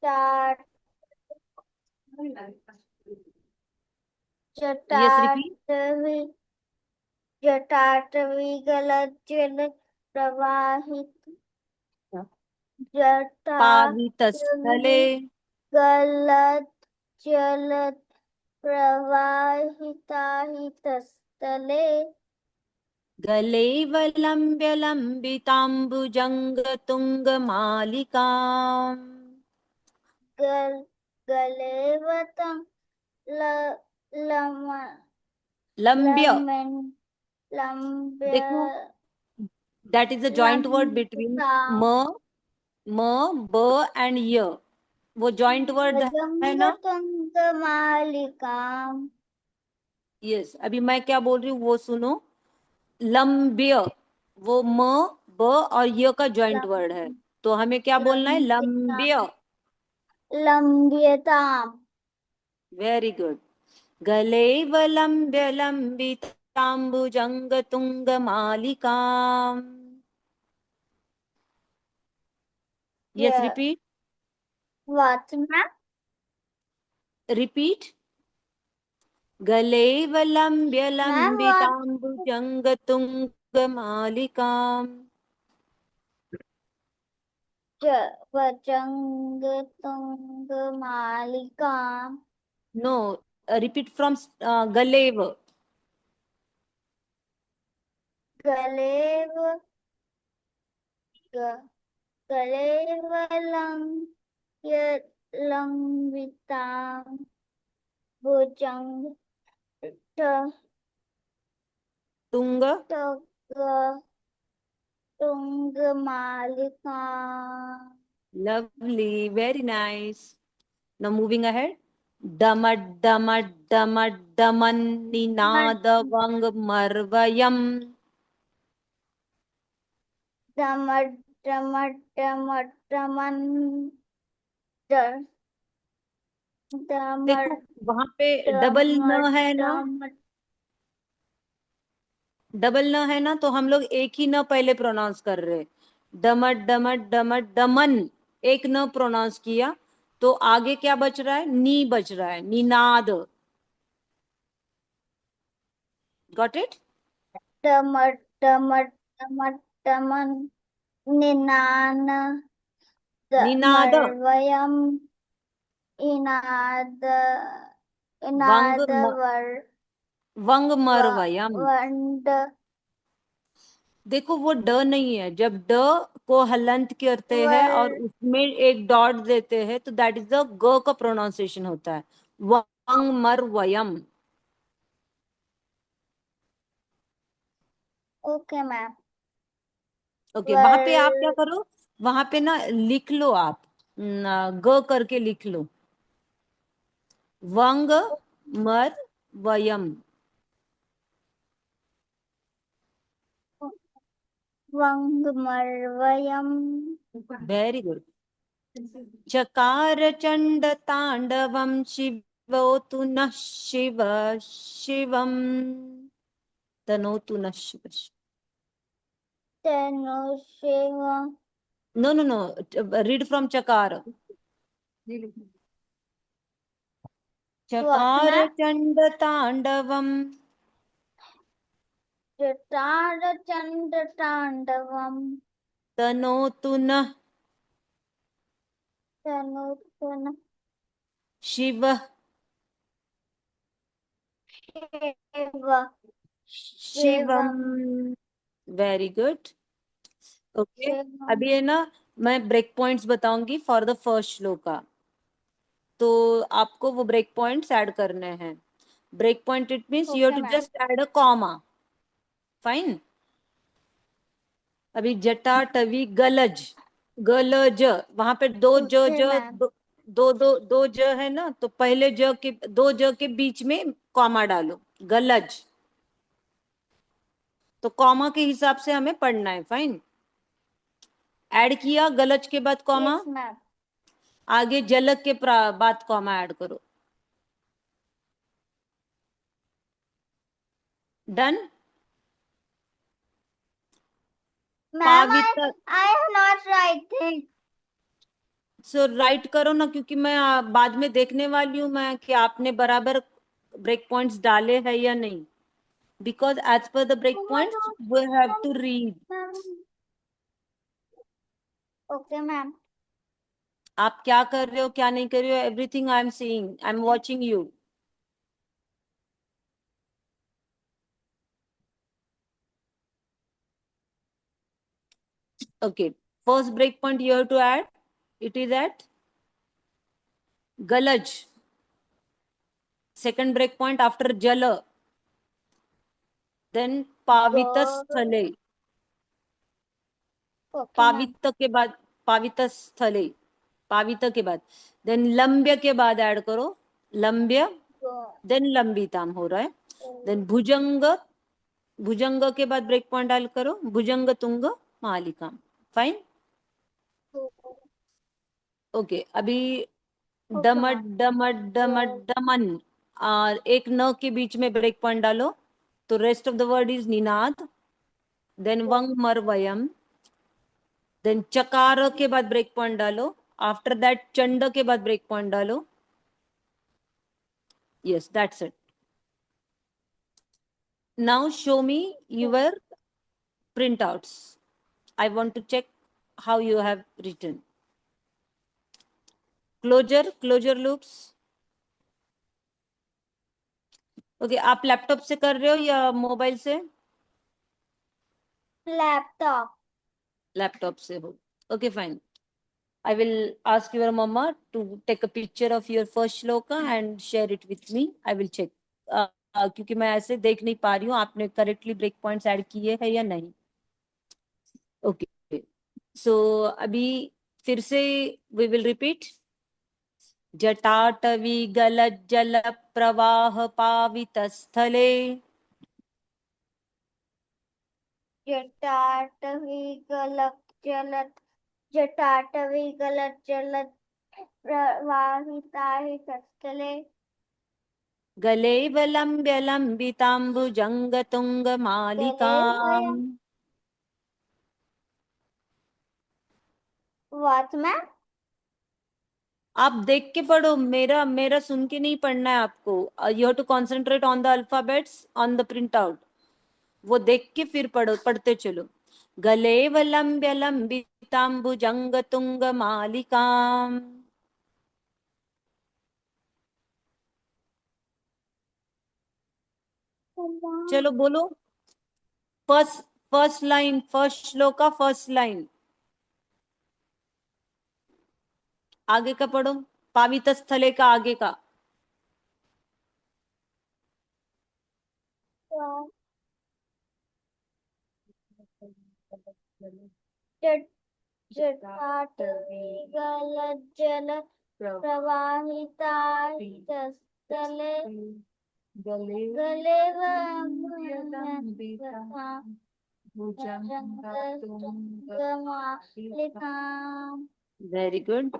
चाट yes repeat. जटाटवी जटाटवी गलत जल प्रवाहित पावितस्थले जटाटवी गलत जल प्रवाहिताहितस्थले गलेवलम्ब्य लम्बिताम्बुजङ्गतुङ्गमालिकाम्। गल गलेवतं ल लम लम्ब्य, लमेन लंब्य देखो that is a joint word between लंबिता म, म, ब एंड य। वो जॉइंट वर्ड है ना। भुजंगतुंगमालिकाम् यस, अभी मैं क्या बोल रही हूँ वो सुनो। लंब्य, वो म, ब और य का जॉइंट वर्ड है, तो हमें क्या बोलना है? लंबिता लंब्य। लंब्यताम् वेरी गुड। गलेवलम्ब्य लम्बिताम्बुजङ्गतुङ्गमालिकाम्। यस ये रिपीट। what में रिपीट। गलेवलम्ब्य मैम what लम्बिताम्बुजङ्गतुङ्गमालिकाम्। भुजंगतुंगमालिकाम् नो, रिपीट फ्रॉम गलेव। गलेव ग- गलेवलं ये लंबिताम् भुजंग ट तुंग। ट तुंगमालिकाम् lovely, very nice. Now moving ahead. डमड डमड डमड डमन निनाद वंग मर्वयम। टमट टमट टमट टमन देखो टमट वहां पे डबल टमट न है ना। टमट डबल न है ना, तो हम लोग एक ही न पहले प्रोनाउंस कर रहे। डमट डमट डमट डमन, एक न प्रोनाउंस किया, तो आगे क्या बच रहा है? नी बच रहा है, निनाद। Got it. टमट टमट टमट टमन निनान निनाद मर्वयम इनाद वंग इनाद वर वंग व मरवयम। वंड देखो वो ड नहीं है, जब ड को हलंत करते हैं वर और उसमें एक डॉट देते हैं तो दैट इज द ग का प्रोनाउंसिएशन होता है, वंग मर वयम। ओके मैम ओके, वहां पे आप क्या वर करो, वहां पे ना लिख लो आप, ग करके लिख लो, वंग मर वयम। वंग मर्वयम वेरी गुड। चकार चंड तांडवम शिवोतु नः शिव शिवम, तनोतु नः शिव। तेनु शिव no no no, read from चकार। what चकार मैम चंड तांडवम जटार चंड तांडवम तनोतु नः तनुतन शिव शिव शिवम। शिवम वेरी गुड। ओके, शिवम अभी है ना, मैं ब्रेक पॉइंट्स बताऊंगी फॉर द फर्स्ट श्लोका, तो आपको वो ब्रेक पॉइंट्स ऐड करने हैं। Break point it means you have okay to ma'am just add a comma. Fine. अभी जटा टवी गलज, गलज, वहां पे दो ज ओके ज मैम दो दो दो, दो ज है ना, तो पहले ज के, दो ज के बीच में कॉमा डालो, गलज। तो कॉमा के हिसाब से हमें पढ़ना है। फाइन। ऐड किया गलज के बाद कॉमा, यस मैम आगे जलक के बाद कॉमा ऐड करो। डन। मैम पावित I have not writing so write करो ना, क्योंकि मैं बाद में देखने वाली हूँ मैं कि आपने बराबर ब्रेक पॉइंट्स डाले हैं या नहीं, because as per the break points we have to read. Okay ma'am. आप क्या कर रहे हो क्या नहीं कर रहे हो, everything I am seeing, I am watching you. Okay, first break point you have to add, it is at Galaj. Second break point after Jala, then Pavitasthale. Okay ma'am. पावित के बाद पावितस्थले, पावित के बाद देन लंब्य के बाद ऐड करो लंब्य, then लंबिताम हो रहा है. देन भुजंग, भुजंग के बाद ब्रेक पॉइंट डाल करो भुजंग तुंग मालिकाम. फाइन. ओके, अभी ओके डमट मैम. डमट डमट डमन, और एक न के बीच में ब्रेक पॉइंट डालो, तो rest of the word is निनाद. देन वंग मर वयम, देन चकार के बाद ब्रेक पॉइंट डालो, आफ्टर दैट चंड के बाद ब्रेक पॉइंट डालो. Yes, that's it. Now show me your printouts. I want to check how you have written. Closure loops. Okay, आप लैपटॉप से कर रहे हो या मोबाइल से? लैपटॉप. लैपटॉप से हो. Okay fine. I will ask your mama to take a picture of your first shloka and share it with me. I will check. क्योंकि मैं ऐसे देख नहीं पा रही हूँ आपने करेक्टली ब्रेक पॉइंट्स ऐड किए हैं या नहीं. ओके, सो अभी फिर से वी विल रिपीट. जटाटवी गलज्जल प्रवाह पावितस्थले. जटाटवी गलत जलत प्रवाहिता ही सत्तले. गलेव लम्ब्य लम्बिताम्बुजंग तुंग गले मालिकाम्. वयम. What ma'am? आप देख के पढ़ो, मेरा मेरा सुन के नहीं पढ़ना है आपको. You have to concentrate on the alphabets on the print out. वो देख के फिर पढ़ो, पढ़ते चलो. गलेव लम्ब्य लम्बिताम्बुजंग तुंग मालिकाम्. चलो बोलो. First first line, first shloka first line. आगे का पढ़ो, पावित स्थले का आगे का. जटाटवी गलत जलत प्रवाहिता ही सत्तले. गले भुजंगमालिकाम्. Very good.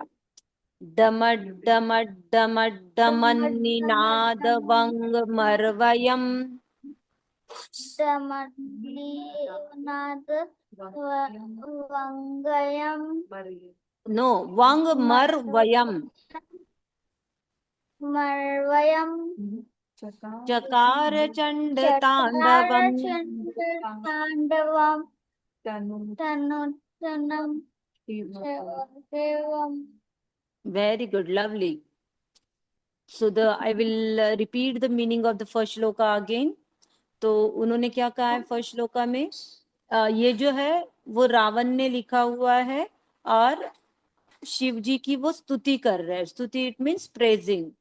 डमट डमट डमट डमन्निनाद वंग मरवयम. दमनीनाद वंगयम. नो, वंग मर वयम. मर्वयम. चकार चंड चकार तांडवम. चंडतांडवम. तनुतनम शिवम. Very good, lovely. So the I will repeat the meaning of the first श्लोका अगेन. तो उन्होंने क्या कहा है फर्स्ट श्लोका में, ये जो है वो रावण ने लिखा हुआ है और शिव जी की वो स्तुति कर रहे हैं. स्तुति it means praising,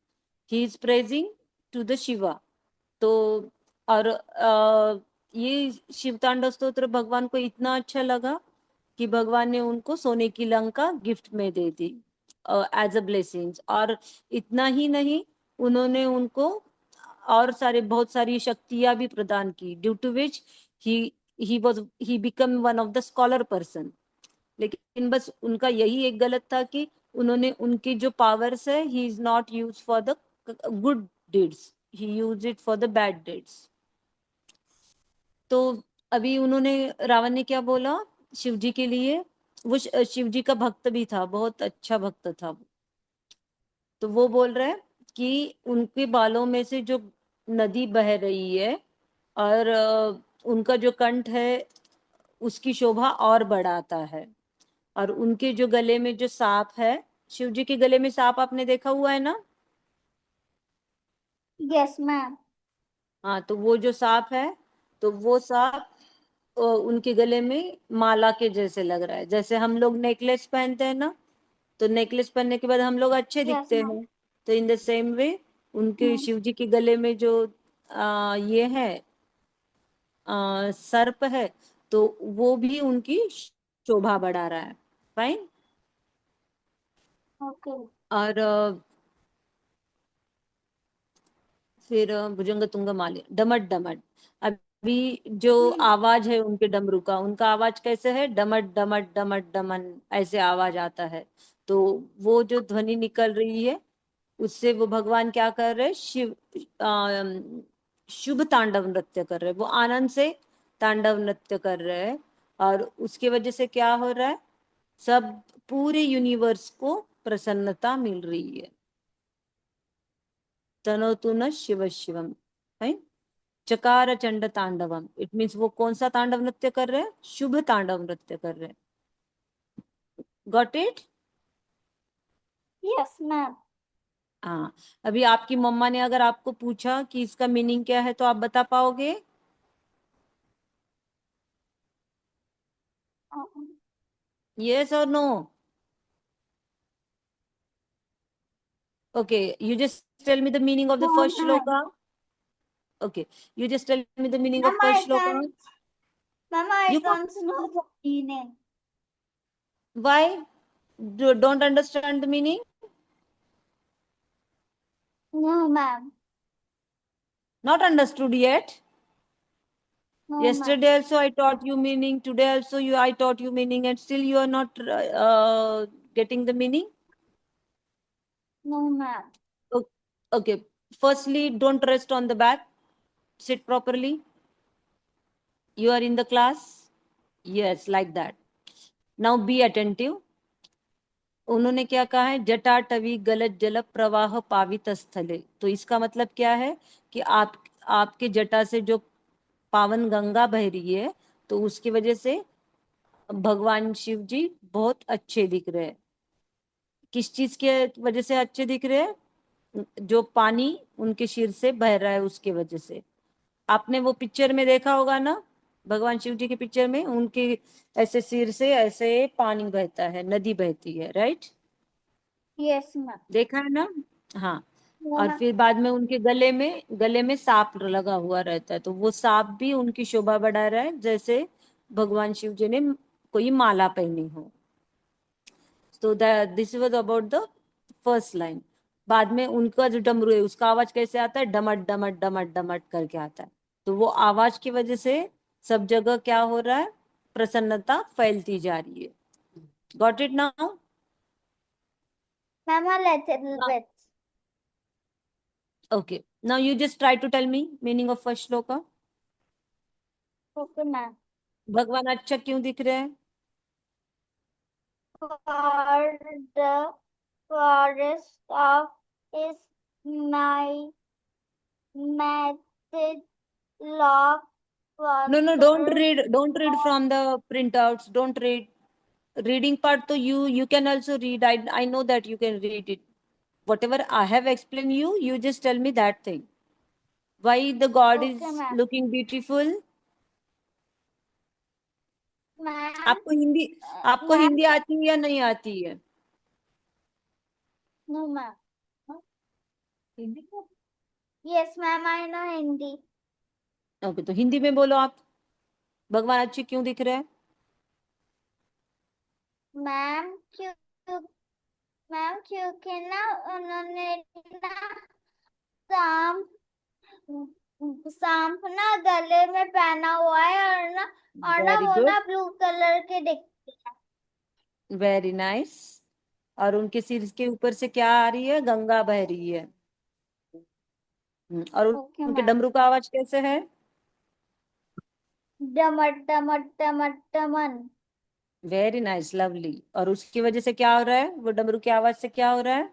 he is praising to the Shiva. तो और ये शिव तांडव स्तोत्र भगवान को इतना अच्छा लगा कि भगवान ने उनको सोने की लंका गिफ्ट में दे दी एज अ ब्लेसिंग्स. और इतना ही नहीं, उन्होंने उनको और सारे बहुत सारी शक्तियां भी प्रदान की, due to which he become one of the scholar person. लेकिन बस उनका यही एक गलत था कि उन्होंने उनकी जो पावर्स है he is not use for the good deeds, he use it for the bad deeds. तो अभी उन्होंने, रावण ने क्या बोला शिव जी के लिए वो शिव जी का भक्त भी था, बहुत अच्छा भक्त था वो। तो वो बोल रहे हैं कि उनके बालों में से जो नदी बह रही है, और उनका जो कंठ है उसकी शोभा और बढ़ाता है। और उनके जो गले में जो सांप है, शिव जी के गले में सांप आपने देखा हुआ है ना? Yes ma'am. हाँ, तो वो जो सांप है, तो वो सांप उनके गले में माला के जैसे लग रहा है। जैसे हम लोग नेकलेस पहनते हैं ना, तो नेकलेस पहनने के बाद हम लोग अच्छे यस दिखते मैम। हैं। तो इन द सेम वे उनके शिव जी के गले में जो ये है, सर्प है, तो वो भी उनकी शोभा बढ़ा रहा है। फाइन। ओके। और फिर भुजंग तुंग माले डमट डमट। अभी जो आवाज है उनके डमरू का, उनका आवाज कैसे है? डमट डमट डमट डमन, ऐसे आवाज आता है। तो वो जो ध्वनि निकल रही है, उससे वो भगवान क्या कर रहे हैं? शुभ तांडव नृत्य कर रहे हैं। वो आनंद से तांडव नृत्य कर रहे हैं। और उसके वजह से क्या हो रहा है? सब पूरे यूनिवर्स को प्रसन्नता मिल रही है। तनोतु न शिव शिवम, है। चकार चंड तांडवम, इट मीन्स वो कौन सा तांडव नृत्य कर रहे हैं? शुभ तांडव नृत्य कर रहे हैं। Got it? Yes ma'am. हाँ। अभी आपकी मम्मा ने अगर आपको पूछा कि इसका मीनिंग क्या है, तो आप बता पाओगे? यस और no? Okay, you just tell me the meaning of the no first ma'am. shloka. Okay, you just tell me the meaning of ma'am first I shloka. Don't ma'am I You don't know the meaning. why don't understand the meaning? No ma'am. Not understood yet. No ma'am. Yesterday also I taught you meaning. Today also I taught you meaning, and still you are not getting the meaning. No ma'am. O- Okay. Firstly, don't rest on the back. Sit properly. You are in the class. Yes, like that. Now be attentive. उन्होंने क्या कहा है? जटाटवी गलत जल प्रवाह पावित स्थले। तो इसका मतलब क्या है? कि आपके जटा से जो पावन गंगा बह रही है, तो उसकी वजह से भगवान शिव जी बहुत अच्छे दिख रहे हैं। किस चीज के वजह से अच्छे दिख रहे हैं? जो पानी उनके सिर से बह रहा है उसके वजह से। आपने वो पिक्चर में देखा होगा ना, भगवान शिव जी के पिक्चर में उनके ऐसे सिर से ऐसे पानी बहता है, नदी बहती है, राइट? Yes ma'am. देखा है ना? हाँ। नो और मैम। फिर बाद में उनके गले में सांप लगा हुआ रहता है, तो वो सांप भी उनकी शोभा बढ़ा रहा है, जैसे भगवान शिव जी ने कोई माला पहनी हो। तो this was about the first line. बाद में उनका जो डमरू है उसका आवाज कैसे आता है? डमट डमट डमट डमट करके आता है। तो वो आवाज की वजह से सब जगह क्या हो रहा है? प्रसन्नता फैलती जा रही है। Got it now? Ma'am a little bit. Okay. Now you just try to tell me meaning of first shloka. Okay ma'am. भगवान अच्छा क्यों दिख रहे हैं? For the forest of his my method lock No, no, don't water read. Don't read from the printouts. Don't read. Reading part to you can also read. I know that you can read it. Whatever I have explained you just tell me that thing. Why the God okay is ma'am. looking beautiful? Ma'am आपको हिंदी आपको ma'am Hindi आती है या नहीं आती है? No ma'am. Hindi को yes ma'am I know Hindi. Okay, तो हिंदी में बोलो आप। भगवान अच्छे क्यों दिख रहे हैं? मैम क्यों मैम क्योंकि ना उन्होंने ना सांप सांप ना गले में पहना हुआ है और ना वेरी वो गुड। ना ब्लू कलर के दिखते हैं। Very nice. और उनके सिर के ऊपर से क्या आ रही है? गंगा बह रही है। और ओके उनके मैम। डमरू का आवाज कैसे है? डमट डमट डमट डमन। Very nice, lovely. और उसकी वजह से क्या हो रहा है, वो डमरू की आवाज से क्या हो रहा है?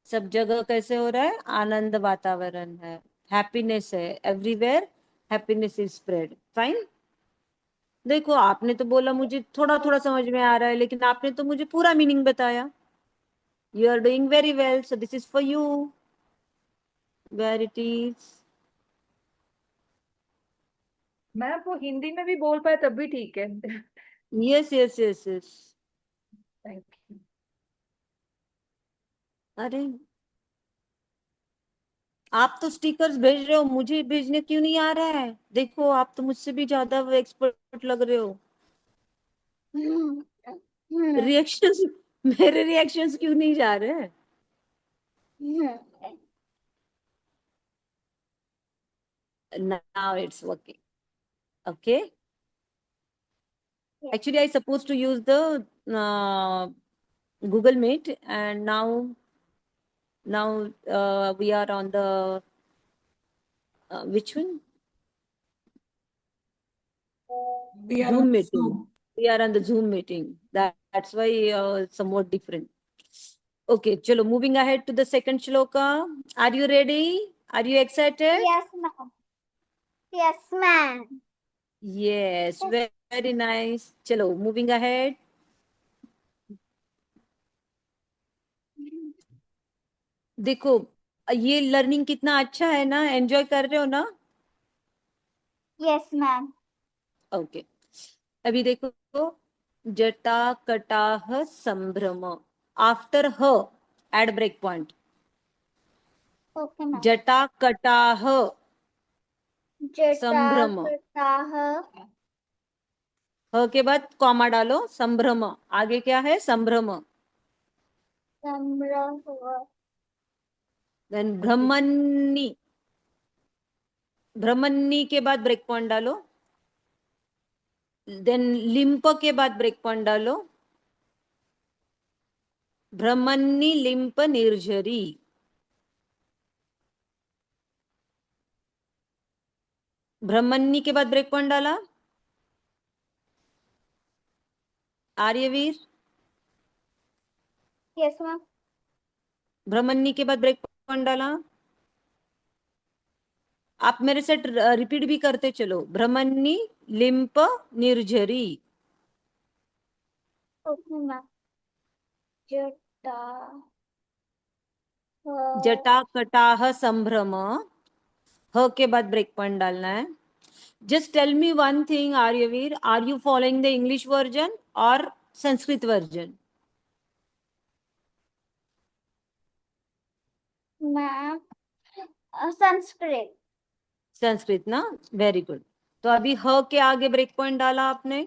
सब जगह कैसे हो रहा है? आनंद वातावरण है, हैप्पीनेस है everywhere, happiness is spread. Fine. देखो आपने तो बोला मुझे थोड़ा थोड़ा समझ में आ रहा है, लेकिन आपने तो मुझे पूरा मीनिंग बताया। You are doing very well, so this is for you. Where it is. Ma'am वो हिंदी में भी बोल पाए तब भी ठीक है। Yes yes yes yes. Thank you. अरे आप तो स्टिकर्स भेज रहे हो, मुझे भेजने क्यों नहीं आ रहा है? देखो आप तो मुझसे भी ज्यादा एक्सपर्ट लग रहे हो। रिएक्शंस, मेरे रिएक्शंस क्यों नहीं जा रहे हैं? Now it's working. Okay. Yeah. Actually, I supposed to use the Google Meet, and now we are on the which one? We are on Zoom meeting. Zoom. We are on the Zoom meeting. That's why somewhat different. Okay, chalo, moving ahead to the second shloka. Are you ready? Are you excited? Yes, ma'am. Yes, ma'am. Yes, very nice. Chalo, moving ahead. देखो ये learning कितना अच्छा है ना, enjoy कर रहे हो ना? Yes, ma'am. ओके। अभी देखो, जटा कटाह संभ्रम, आफ्टर ह add break point. Okay, ma'am. जटा कटाह जटा संभ्रम, कटाह ह के बाद कॉमा डालो, संभ्रम। आगे क्या है? संभ्रम। संभ्रम देन ब्रह्मन्नी, ब्रह्मन्नी के बाद ब्रेक पॉइंट डालो। देन लिंप के बाद ब्रेक पॉइंट डालो। ब्रह्मन्नी लिंप निर्झरी। ब्रह्मन्नी के बाद ब्रेक पॉइंट डाला। Aryaveer, Yes, ma'am. ब्रह्मन्नी के बाद ब्रेक पॉइंट डाला। आप मेरे से रिपीट भी करते चलो, ब्रह्मन्नी लिंप निर्झरी। Okay, ma'am. जटा जटा कटाह संभ्रम, ह के बाद ब्रेक पॉइंट डालना है। Just tell me one thing Aryaveer, are you following the English version और संस्कृत वर्जन? मैम संस्कृत। संस्कृत ना, वेरी गुड। तो अभी ह के आगे ब्रेक पॉइंट डाला आपने।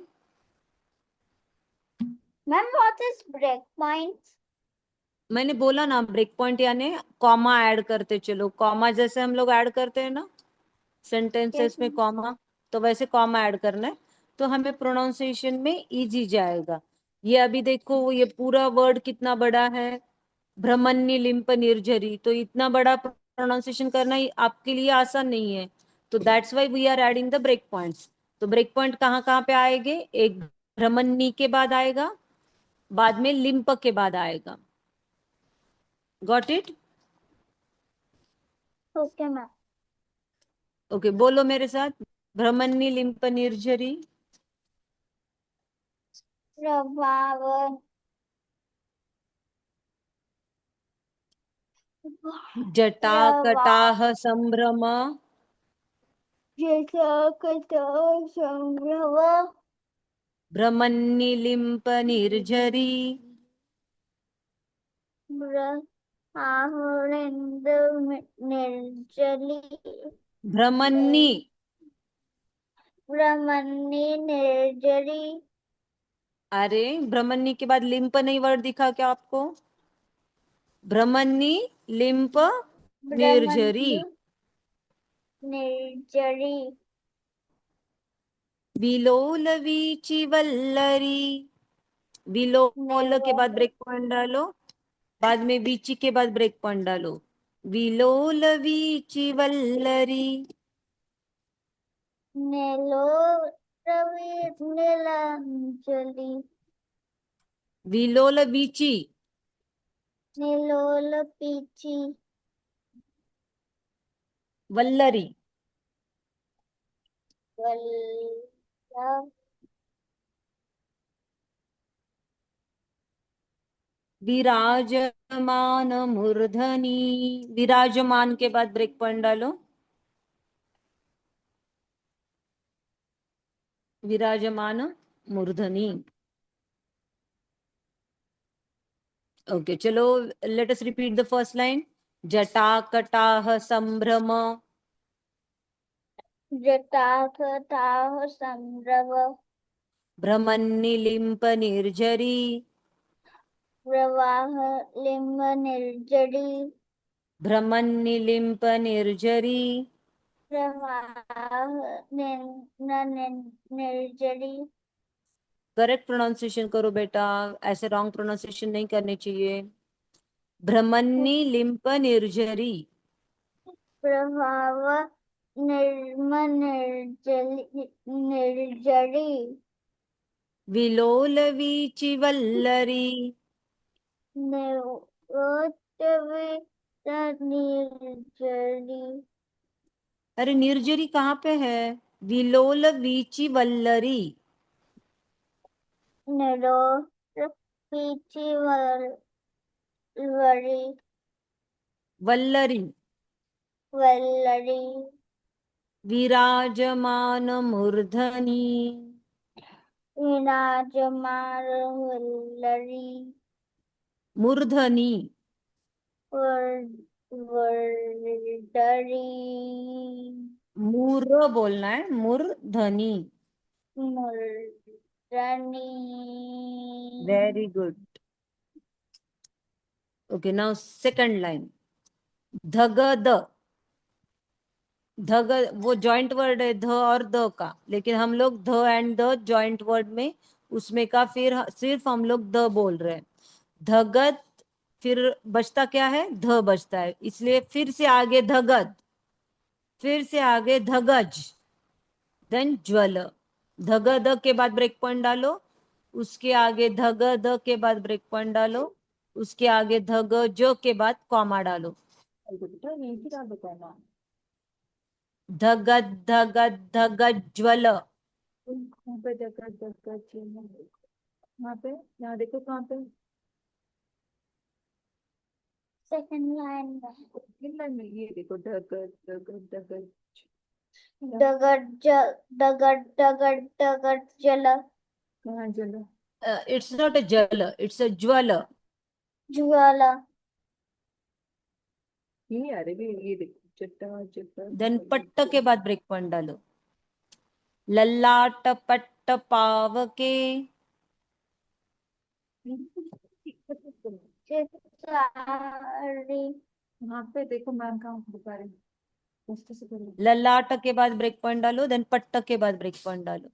Ma'am what is break points? मैंने बोला ना, ब्रेक पॉइंट यानी कॉमा ऐड करते चलो, कॉमा जैसे हम लोग ऐड करते हैं ना सेंटेंसेस यस में कॉमा, तो वैसे कॉमा ऐड करना है, तो हमें प्रोनाउंसिएशन में इजी जाएगा। ये अभी देखो, ये पूरा वर्ड कितना बड़ा है, ब्रह्मण्य लिंप निर्झरी, तो इतना बड़ा प्रोनाउंसिएशन करना ही आपके लिए आसान नहीं है। तो that's why we are adding the break points. तो ब्रेक पॉइंट कहाँ कहाँ पे आएंगे? एक ब्रह्मण्य के बाद आएगा, बाद में लिंप के बाद आएगा। Got it? Okay ma'am. Okay, बोलो मेरे साथ, ब्रह्मण्य लिंप निर्झरी। प्रभाव जटा कटाह संभ्रम, जैसा कथा संभ्रम ब्रह्मण्य लिंप निर्झरी। आहुरेंद्र निर्जली ब्रह्मण्य, ब्रह्मण्य निर्जरी अरे ब्रह्मण्य के बाद लिंप नहीं वर्ड दिखा क्या आपको? ब्रह्मण्य लिंप निर्झरी। ब्रह्मण्य निर्जरी विलोल वीची वल्लरी। विलोल के बाद ब्रेक पॉइंट डालो, बाद में वीची के बाद ब्रेक पॉइंट डालो। विलोल वीची वल्लरी। नेलो नीलांजलि विलोल वीची निलोल पीची वल्लरी वल्लभ विराजमान मूर्धनी। विराजमान के बाद ब्रेक पॉइंट डालो। विराजमान मूर्धनी। ओके चलो, let us repeat the first line. जटाकटाह संभ्रम जटाकटाह संभ्रम भ्रमन्निलिम्प निर्जरी प्रवाह लिंब निर्जरी भ्रमन्निलिम्प निर्जरी। प्रवाह निर्जरी। करेक्ट प्रोनाउंसिएशन करो बेटा, ऐसे रॉन्ग प्रोनाउंसिएशन नहीं करनी चाहिए। भ्रमन्निलिम्प निर्जरी। प्रभाव निर्म निर्जरी विलोल वीचि वल्लरी। निर्जरी अरे निर्जरी कहाँ पे है? विलोल वीचि वल्लरी। निरोध पीछी वरी वल्लरी वल्लरी विराजमान मूर्धनी। विराजमान वल्लरी मूर्धनी वर्दरी मूर बोलना है, मूर्धनी। मुरनी very good. Okay now second line. धगद। धग वो जॉइंट वर्ड है ध और द का, लेकिन हम लोग ध एंड द जॉइंट वर्ड में उसमें का फिर सिर्फ हम लोग द बोल रहे हैं। धगद फिर बचता क्या है? ध बचता है, इसलिए फिर से आगे धगद, फिर से आगे धगज, देन ज्वल। धग द के बाद ब्रेक पॉइंट डालो, उसके आगे धग द के बाद ब्रेक पॉइंट डालो, उसके आगे धग ज के बाद कॉमा डालो। बेटा यही की डाल देता है ना। धगद धगद धगज ज्वल। वहाँ पे जगह जगह चिन्ह, वहाँ पे, यहाँ देखो कहाँ पे, सेकंड लाइन में किन लाइन में, ये देखो डगर डगर डगर, डगड डगड डगड डगड जल कहाँ जला, इट्स नॉट अ जल, इट्स अ ज्वल। ज्वाला ये अरे भी ये देखो जटा जटा देन पट्ट के बाद ब्रेक पॉइंट डालो। ललाट पट्ट पावके। चितारी वहाँ पे देखो मैम कहाँ बता रही, कष्ट से करो। ललाट के बाद ब्रेक पॉइंट डालो, देन पट्ट के बाद ब्रेक पॉइंट डालो।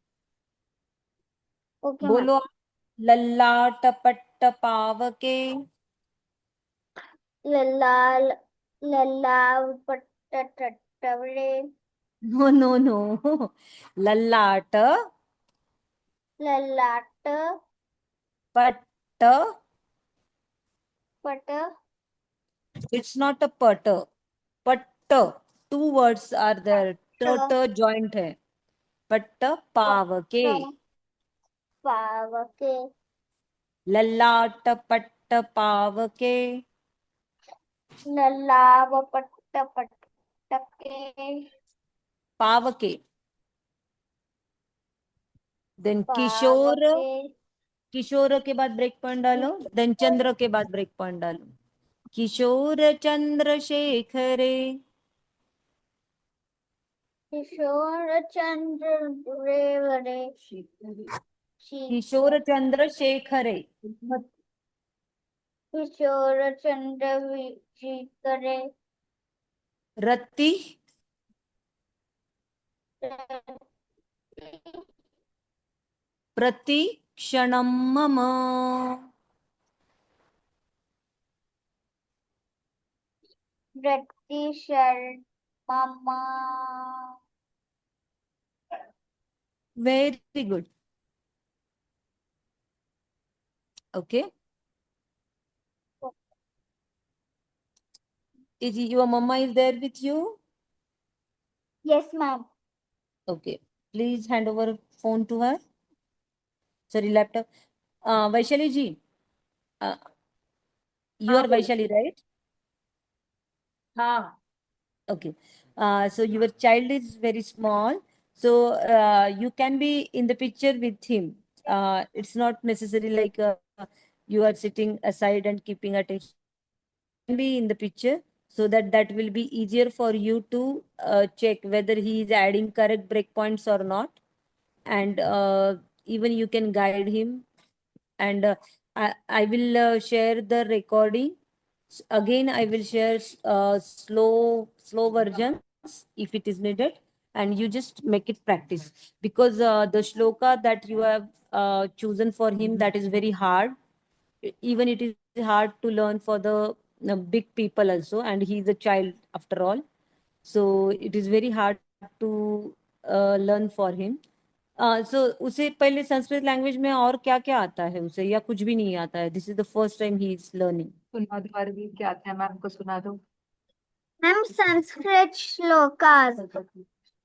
ओके मैम बोलो। ललाट पट्ट पावके। ललाल ललाव पट्ट टटवरे नो नो नो, ललाट ललाट पट्ट, पट इट्स नॉट अ पट, पट्ट, टू वर्ड्स आर देयर, ट ट जॉइंट है। पट्ट पावके। पावके ललाट पट्ट पावके। ललाव पट्ट पट्टके पावके। देन किशोर, पावके किशोर के बाद ब्रेक पॉइंट डालो, देन चंद्र के बाद ब्रेक पॉइंट डालो। किशोर चंद्रशेखरे। किशोर चंद्र रेवरे किशोर चंद्रशेखरे। किशोर चंद्र विचिकरे रति प्रति क्षणम मम। प्रतिशर मम Very good. Okay. Is your mama is there with you? Yes, ma'am. Okay. Please hand over phone to her. Sorry, laptop. Vaishali ji, uh, you हाँ are बोलो Vaishali, right? हाँ Okay. So your child is very small. So you can be in the picture with him. It's not necessary like you are sitting aside and keeping attention. Can be in the picture so that that will be easier for you to check whether he is adding correct breakpoints or not. And even you can guide him. And I will share the recording. Again, I will share slow versions if it is needed, and you just make it practice because the shloka that you have chosen for him, that is very hard. Even it is hard to learn for the big people also, and he is a child after all. So it is very hard to learn for him. So उसे पहले Sanskrit language में और क्या क्या आता है उसे, या कुछ भी नहीं आता है? This is the first time he is learning. सुना दो और भी क्या था मैम को सुना दो Ma'am, Sanskrit shlokas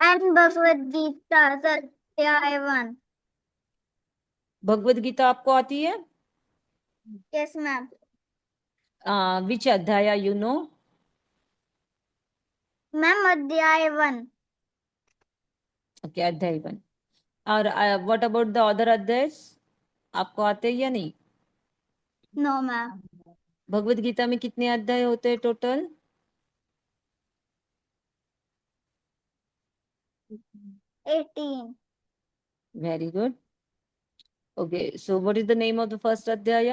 and Bhagavad Gita, Adhyay 1. Bhagavad Gita आपको आती है? Yes, ma'am. विच अध्याय you know? Ma'am, Adhyay 1. Okay, अध्याय 1. और व्हाट अबाउट द अदर अध्यायस, आपको आते हैं या नहीं? No, ma'am. भगवत गीता में कितने अध्याय होते हैं total? 18. Very good. Okay, so what is the name of the first अध्याय?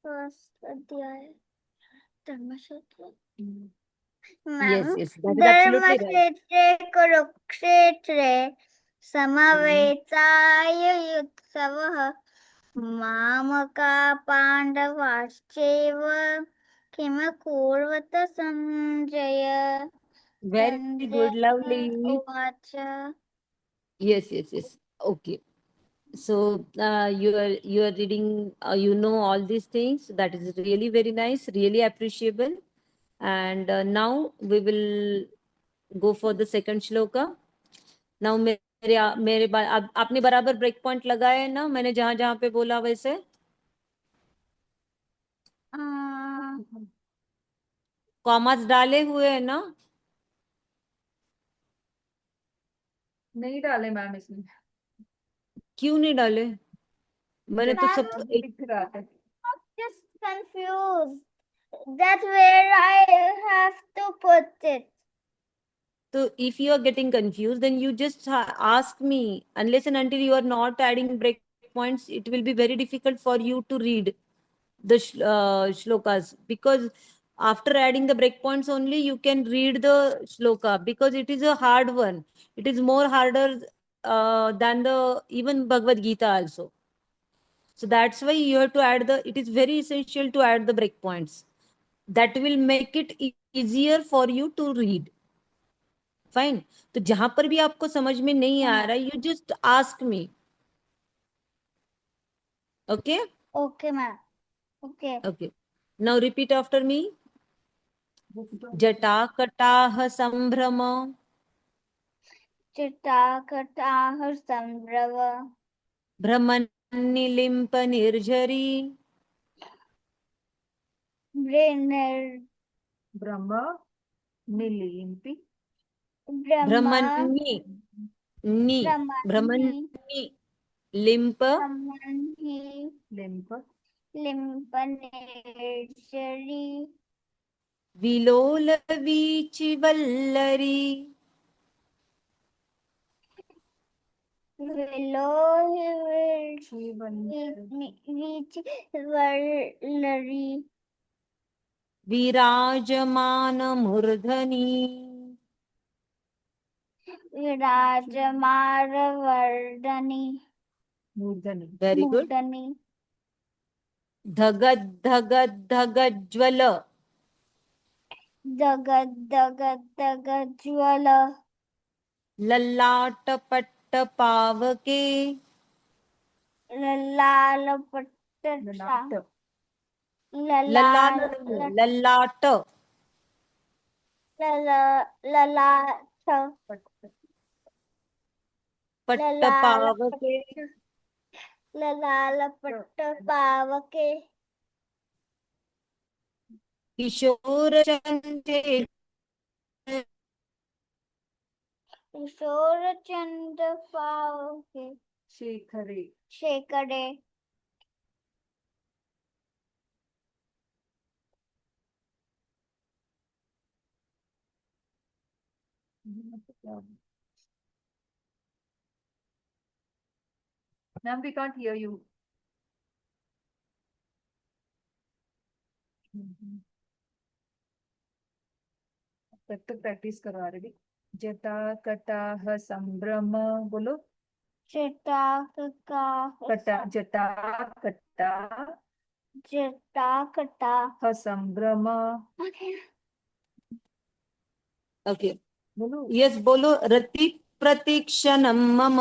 First Adhyay. Dharmashastra. Yes, Ma'am, yes, that is absolutely right. Dharmakshetre Kurukshetre Samavetaayutsavah Mamaka Pandavascheva Kimakurvata Sanjaya Very good, lovely. Uvacha. Yes, yes, yes. Okay. So you are reading, you know all these things. That is really very nice, really appreciable. And now we will go for the second shloka. Now आपने बराबर break point लगाए हैं ना, मैंने जहां जहां पे बोला वैसे? कॉमास डाले हुए हैं ना? नहीं डाले मैम इसमें क्यों नहीं डाले? मैंने तो सब Ma'am, एक, दिख रहा है just confused. That's where I have to put it. so if you are getting confused, then you just ask me. Unless and until you are not adding break points, it will be very difficult for you to read the shlokas, because after adding the breakpoints only you can read the shloka, because it is a hard one. It is more harder than the even Bhagavad Gita also. So that's why you have to add the. It is very essential to add the breakpoints. That will make it easier for you to read. Fine. तो जहां पर भी आपको समझ में नहीं आ रहा है, you just ask me. Okay Okay, ma'am. Okay. Okay. Now repeat after me. जटाकटाह संभ्रम चित्ताकटाह संभ्रम भ्रमन्निलिम्प निर्झरी ब्रेनर ब्रह्म नीलिम्पी ब्रह्मा भ्रमन्नि नि ब्रह्मणि भ्रमन्नि लिम्प ब्रह्मणि लिम्प लिम्पनेश्वरी विलोल वीचि वल्लरी विलोहित वल्लरी विराजमान मूर्धनि विराजमान वर्धनी मूर्धनि वेरी गुड. मूर्धनि धगद धगद धगज्ज्वल जगत जगत जगत ज्वल ललाट पट्ट पावके, लाल पट्ट ललाट लाल ललाट ललाट पट्ट पट्ट लाल पावके, लाल पट्ट पावके किशोर चंद्र किशोर चंद्र पावके शेखरे शेकडे Ma'am, we can't hear you. तब तक प्रैक्टिस करो आरडी। जटा कटाह संभ्रम, बोलो। चटाक का कटा जटा कटा जटाकटा संभ्रम, ओके बोलो। यस बोलो। रति प्रतीक्षणम मम,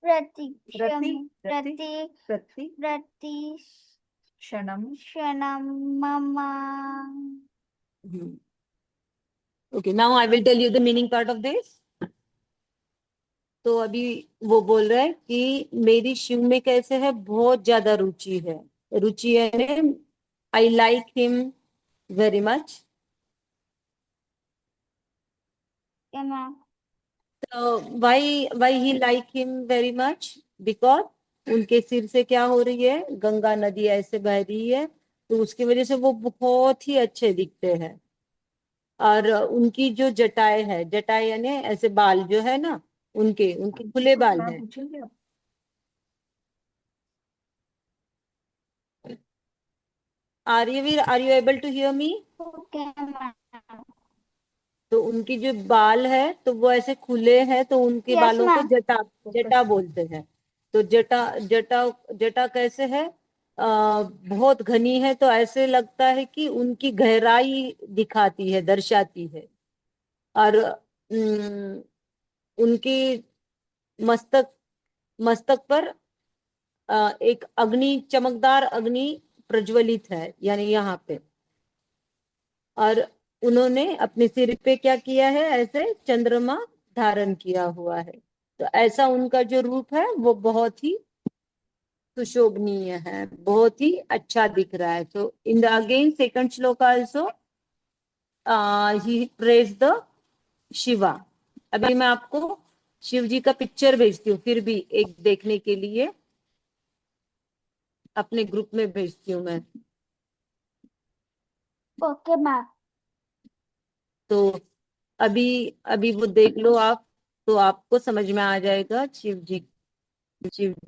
प्रतीक्षम रति प्रति प्रति प्रति क्षणम क्षणम मम okay now I will tell you the meaning part of this. तो अभी वो बोल रहा है कि मेरी शिव में कैसे है, बहुत ज्यादा रुचि है। रुचि है, I like him very much. क्या मैम तो why he like him very much, because उनके सिर से क्या हो रही है, गंगा नदी ऐसे बह रही है, तो उसकी वजह से वो बहुत ही अच्छे दिखते हैं। और उनकी जो जटाएं है, जटाएं यानी ऐसे बाल जो है ना, उनके उनके खुले बाल हाँ हैं। पूछेंगे आप। Are you able to hear me? Okay ma'am तो उनकी जो बाल है तो वो ऐसे खुले हैं, तो उनके यस बालों को मैम जटा जटा बोलते हैं। तो जटा जटा जटा कैसे है, बहुत घनी है, तो ऐसे लगता है कि उनकी गहराई दिखाती है, दर्शाती है। और उनकी मस्तक मस्तक पर एक अग्नि, चमकदार अग्नि प्रज्वलित है, यानी यहाँ पे। और उन्होंने अपने सिर पे क्या किया है, ऐसे चंद्रमा धारण किया हुआ है। तो ऐसा उनका जो रूप है वो बहुत ही सुशोभनीय है, बहुत ही अच्छा दिख रहा है। तो इन द अगेन सेकंड श्लोक also he praise the Shiva. अभी मैं आपको शिव जी का पिक्चर भेजती हूँ, फिर भी एक देखने के लिए अपने ग्रुप में भेजती हूँ मैं। ओके मैम तो अभी अभी वो देख लो आप, तो आपको समझ में आ जाएगा शिव जी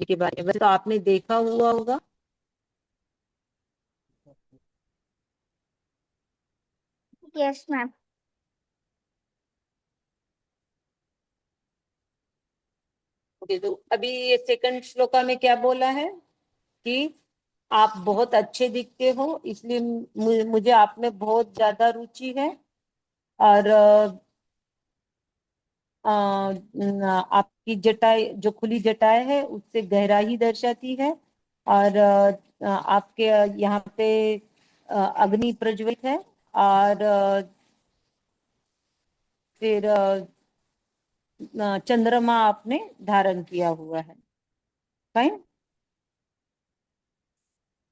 के बारे में। वैसे तो आपने देखा हुआ होगा। यस मैम ओके, तो अभी ये सेकंड श्लोका में क्या बोला है कि आप बहुत अच्छे दिखते हो, इसलिए मुझे आप में बहुत ज्यादा रुचि है। और आपकी जटाएं, जो खुली जटाएं है, उससे गहराई दर्शाती है। और आपके यहाँ पे अग्नि प्रज्वलित है। और फिर चंद्रमा आपने धारण किया हुआ है। Fine,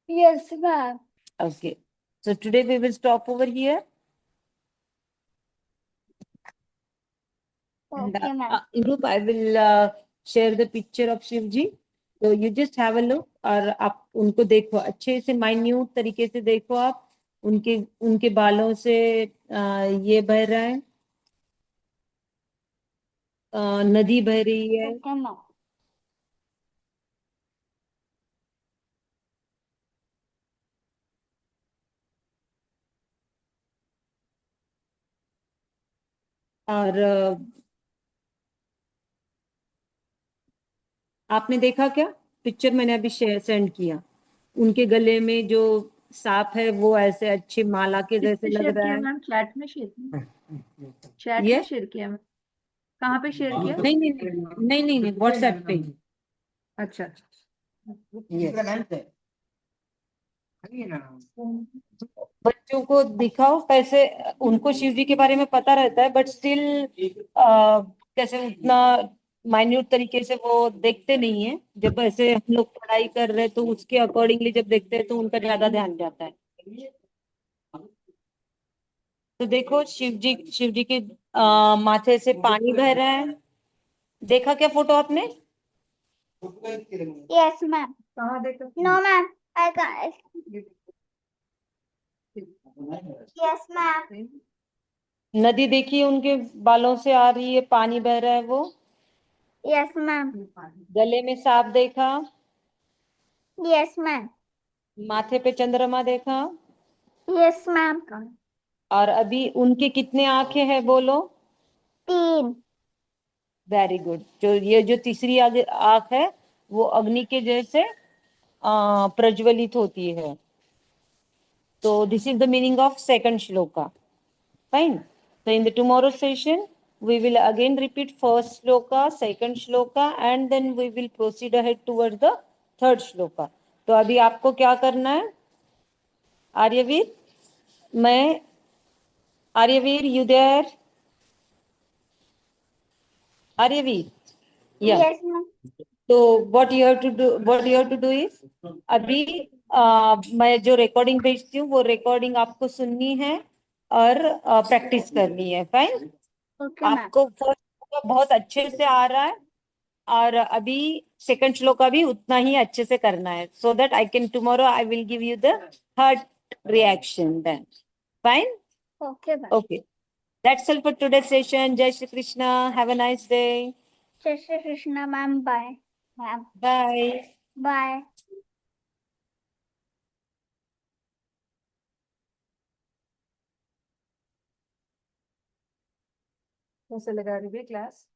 yes ma'am okay, so today we will stop over here. And okay ma'am in group I will share the picture of Shiv ji, so you just have a look। और आप उनको देखो, अच्छे से माइन्यूट तरीके से देखो आप। उनके उनके बालों से ये बह रहा है, नदी बह रही है। ओके मैम और आपने देखा क्या पिक्चर, मैंने अभी शेयर सेंड किया। उनके गले में जो सांप है वो ऐसे अच्छी माला के जैसे किसने लग शेयर रहा किया है। मैम? चैट में शेयर किया? चैट ये में शेयर किया मैम? कहाँ पे शेयर किया? नहीं नहीं नहीं नहीं नहीं व्हाट्सएप पे। अच्छा अच्छा। बच्चों को दिखाओ कैसे, उनको शिव जी के बारे में पता रहता है बट स्टिल कैसे उतना माइन्यूट तरीके से वो देखते नहीं है। जब ऐसे हम लोग पढ़ाई कर रहे हैं तो उसके अकॉर्डिंगली जब देखते हैं तो उनका ज्यादा ध्यान जाता है। तो देखो शिव जी के माथे से पानी बह रहा है। देखा क्या फोटो आपने? Yes, ma'am. कहाँ देखा? No, ma'am. I can't. Yes, ma'am. नदी देखिए उनके बालों से आ रही है, पानी बह रहा है वो। Yes, ma'am. गले में सांप देखा, Yes, ma'am. माथे पे चंद्रमा देखा। Yes, ma'am. और अभी उनके कितने आंखें हैं बोलो? 3. Very good. जो तीसरी आंख है वो अग्नि के जैसे प्रज्वलित होती है। तो this is the meaning of second shloka. Fine. So in the tomorrow session, we will again repeat first shloka, second shloka, and then we will proceed ahead towards the third shloka. तो अभी आपको क्या करना है आर्यवीर? मैं Aryaveer, you there? Aryaveer, yeah. Yes, ma'am. तो what you have to do is अभी मैं जो रिकॉर्डिंग भेजती हूँ वो रिकॉर्डिंग आपको सुननी है और प्रैक्टिस करनी है। फाइन। Okay, ma'am. आपको फर्स्ट बहुत अच्छे से आ रहा है और अभी सेकंड श्लोक का भी उतना ही अच्छे से करना है, so that I can tomorrow I will give you the third reaction then. Fine. Okay, ma'am. Okay, that's all for today session. जय Shri Krishna, have a nice day. Jai Shri Krishna, ma'am. Bye. Ma'am. Bye. Bye. कैसे लगा रही है class?